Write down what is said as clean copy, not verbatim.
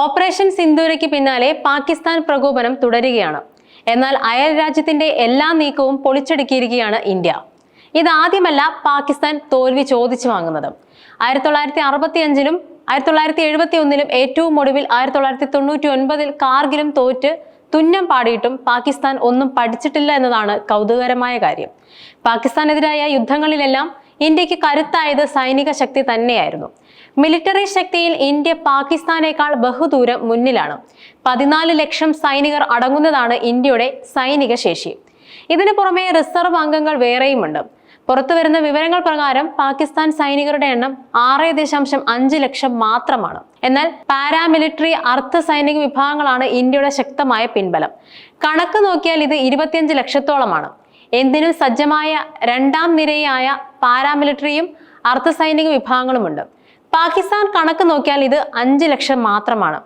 Operation സിന്ദൂരയ്ക്ക് പിന്നാലെ പാകിസ്ഥാൻ പ്രകോപനം തുടരുകയാണ്. എന്നാൽ അയൽ രാജ്യത്തിന്റെ എല്ലാ നീക്കവും പൊളിച്ചടുക്കിയിരിക്കുകയാണ് ഇന്ത്യ. ഇതാദ്യമല്ല പാകിസ്ഥാൻ തോൽവി ചോദിച്ചു വാങ്ങുന്നത്. 1965-ലും 1971-ലും ഏറ്റവും ഒടുവിൽ 1999-ൽ കാർഗിലും തോറ്റ് തുന്നം പാടിയിട്ടും പാകിസ്ഥാൻ ഒന്നും പഠിച്ചിട്ടില്ല എന്നതാണ് കൗതുകകരമായ കാര്യം. പാകിസ്ഥാനെതിരായ യുദ്ധങ്ങളിലെല്ലാം ഇന്ത്യക്ക് കരുത്തായത് സൈനിക ശക്തി തന്നെയായിരുന്നു. മിലിറ്ററി ശക്തിയിൽ ഇന്ത്യ പാകിസ്ഥാനേക്കാൾ ബഹുദൂരം മുന്നിലാണ്. 14 ലക്ഷം സൈനികർ അടങ്ങുന്നതാണ് ഇന്ത്യയുടെ സൈനിക ശേഷി. ഇതിനു പുറമെ റിസർവ് അംഗങ്ങൾ വേറെയുമുണ്ട്. പുറത്തുവരുന്ന വിവരങ്ങൾ പ്രകാരം പാകിസ്ഥാൻ സൈനികരുടെ എണ്ണം 6.5 ലക്ഷം മാത്രമാണ്. എന്നാൽ പാരാമിലിറ്ററി അർദ്ധ സൈനിക വിഭാഗങ്ങളാണ് ഇന്ത്യയുടെ ശക്തമായ പിൻബലം. കണക്ക് നോക്കിയാൽ ഇത് 25 ലക്ഷത്തോളമാണ്. എന്തിനും സജ്ജമായ രണ്ടാം നിരയായ പാരാമിലിറ്ററിയും അർദ്ധ സൈനിക വിഭാഗങ്ങളുമുണ്ട്. പാകിസ്ഥാൻ കണക്ക് നോക്കിയാൽ ഇത് 5 ലക്ഷം മാത്രമാണ്.